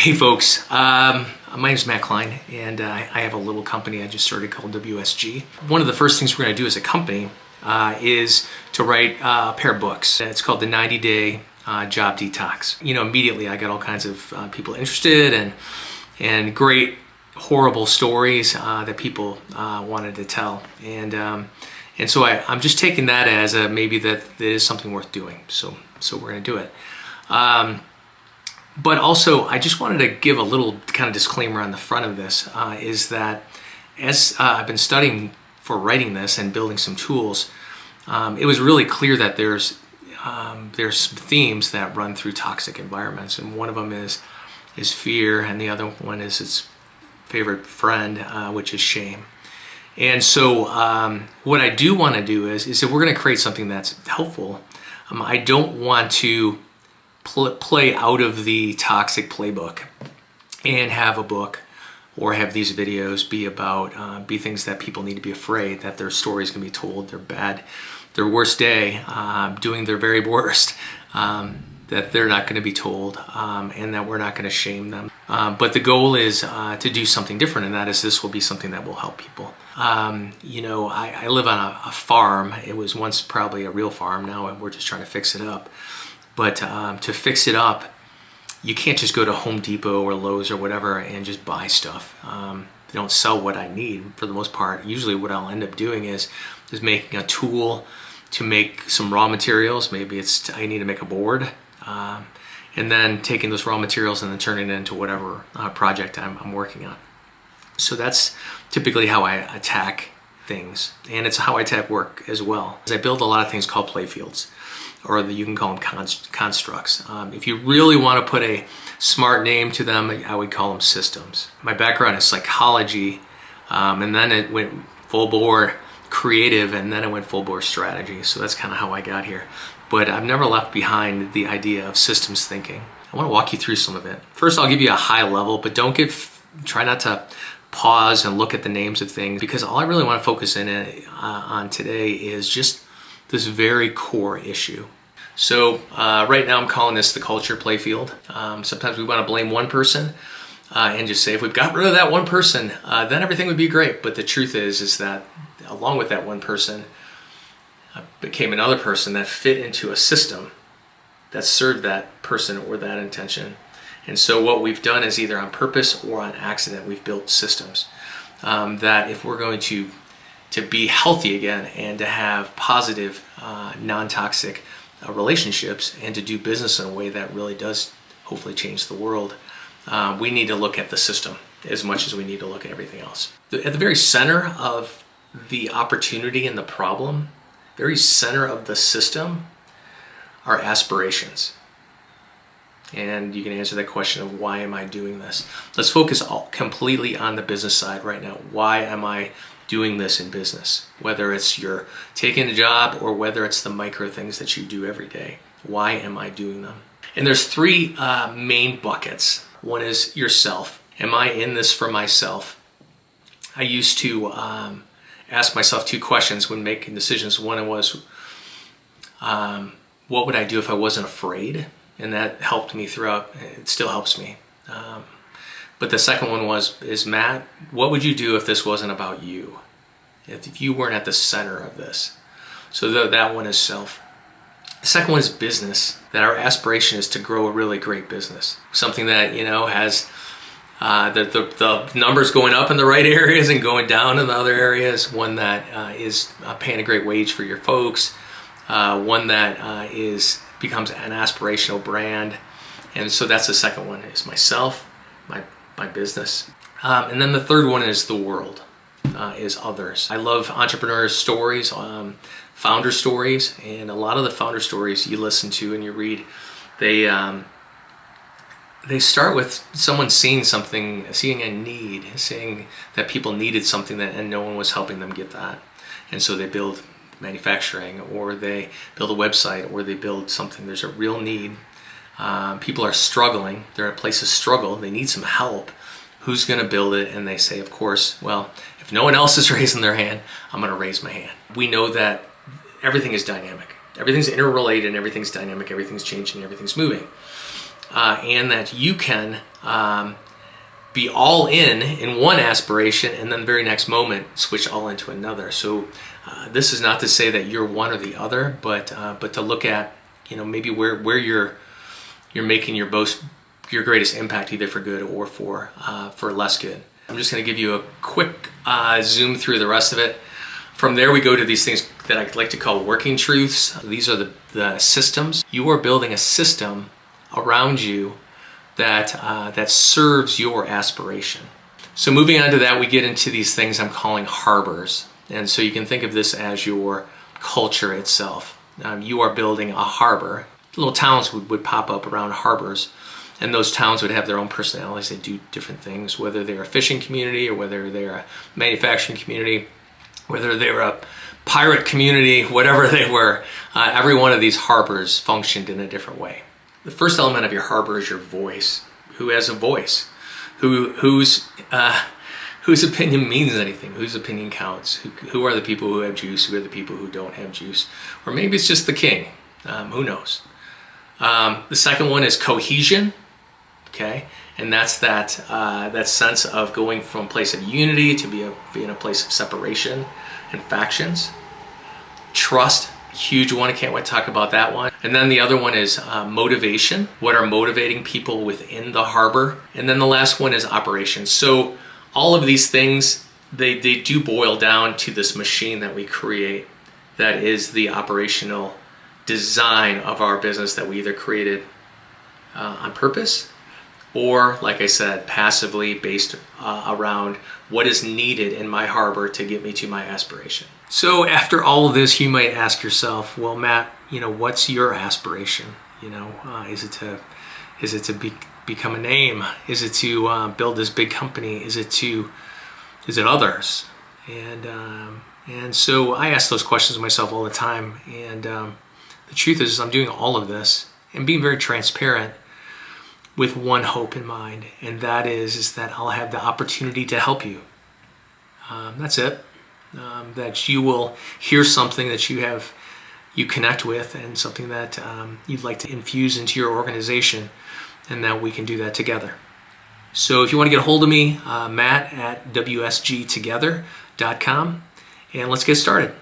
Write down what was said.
Hey folks, my name is Matt Klein, and I have a little company I just started called WSG. One of the first things we're going to do as a company is to write a pair of books. It's called the 90-Day Job Detox. You know, immediately I got all kinds of people interested and great horrible stories that people wanted to tell, and so I'm just taking that as maybe that is something worth doing. So we're going to do it. But also, I just wanted to give a little kind of disclaimer on the front of this, is that as I've been studying for writing this and building some tools, it was really clear that there's themes that run through toxic environments, and one of them is fear, and the other one is its favorite friend, which is shame. And so what I do want to do is that we're going to create something that's helpful. I don't want to play out of the toxic playbook and have a book or have these videos be about be things that people need to be afraid that their stories can be told, their bad, their worst day, doing their very worst, that they're not going to be told, and that we're not going to shame them. But the goal is to do something different, and that is this will be something that will help people. You know, I live on a farm. It was once probably a real farm. Now we're just trying to fix it up. But to fix it up, you can't just go to Home Depot or Lowe's or whatever and just buy stuff. They don't sell what I need for the most part. Usually what I'll end up doing is making a tool to make some raw materials. Maybe it's I need to make a board, and then taking those raw materials and then turning it into whatever project I'm working on. So that's typically how I attack things, and it's how I attack work as well. I build a lot of things called playfields, or you can call them constructs. If you really want to put a smart name to them, I would call them systems. My background is psychology, and then it went full bore creative, and then it went full bore strategy. So that's kind of how I got here. But I've never left behind the idea of systems thinking. I want to walk you through some of it. First, I'll give you a high level, but try not to pause and look at the names of things, because all I really want to focus on today is just this very core issue. So right now I'm calling this the culture playfield. Sometimes we want to blame one person and just say if we've got rid of that one person, then everything would be great. But the truth is that along with that one person became another person that fit into a system that served that person or that intention. And so what we've done is either on purpose or on accident, we've built systems that if we're going to be healthy again and to have positive, non-toxic relationships and to do business in a way that really does hopefully change the world, we need to look at the system as much as we need to look at everything else. At the very center of the opportunity and the problem, very center of the system, are aspirations. And you can answer that question of why am I doing this? Let's focus completely on the business side right now. Why am I doing this in business? Whether it's you're taking a job or whether it's the micro things that you do every day. Why am I doing them? And there's three main buckets. One is yourself. Am I in this for myself? I used to ask myself two questions when making decisions. One was, what would I do if I wasn't afraid? And that helped me throughout. It still helps me. But the second one is Matt, what would you do if this wasn't about you? If you weren't at the center of this? So that one is self. The second one is business, that our aspiration is to grow a really great business. Something that, you know, has the numbers going up in the right areas and going down in the other areas. One that is paying a great wage for your folks. One that becomes an aspirational brand. And so that's the second one, is myself, my business. And then the third one is the world, is others. I love entrepreneurs' stories, founder stories, and a lot of the founder stories you listen to and you read, they start with someone seeing something, seeing a need, seeing that people needed something and no one was helping them get that. And so they build manufacturing, or they build a website, or they build something. There's a real need. People are struggling. They're at a place of struggle. They need some help. Who's going to build it? And they say, of course, well, if no one else is raising their hand, I'm going to raise my hand. We know that everything is dynamic. Everything's interrelated, everything's dynamic, everything's changing, everything's moving. and that you can be all in one aspiration, and then the very next moment switch all into another. So this is not to say that you're one or the other, but to look at, maybe where you're making your greatest impact, either for good or for less good. I'm just going to give you a quick zoom through the rest of it. From there, we go to these things that I like to call working truths. These are the systems. You are building a system around you that serves your aspiration. So moving on to that, we get into these things I'm calling harbors. And so you can think of this as your culture itself. You are building a harbor. Little towns would pop up around harbors, and those towns would have their own personalities. They do different things, whether they're a fishing community or whether they're a manufacturing community, whether they're a pirate community, whatever they were. Every one of these harbors functioned in a different way. The first element of your harbor is your voice. Who has a voice? Whose opinion means anything? Whose opinion counts? Who are the people who have juice? Who are the people who don't have juice? Or maybe it's just the king. Who knows? The second one is cohesion. Okay, and that's that sense of going from a place of unity to being a place of separation and factions. Trust, huge one. I can't wait to talk about that one. And then the other one is motivation. What are motivating people within the harbor? And then the last one is operations. So all of these things, they do boil down to this machine that we create that is the operational design of our business that we either created on purpose or, like I said, passively based around what is needed in my harbor to get me to my aspiration. So after all of this, you might ask yourself, well, Matt, what's your aspiration? Is it to become a name? Is it to build this big company? Is it others? And so I ask those questions of myself all the time. And the truth is I'm doing all of this and being very transparent with one hope in mind, and that is that I'll have the opportunity to help you. That's it. That you will hear something that you connect with, and something that you'd like to infuse into your organization, and that we can do that together. So if you want to get a hold of me, Matt at WSGtogether.com, and let's get started.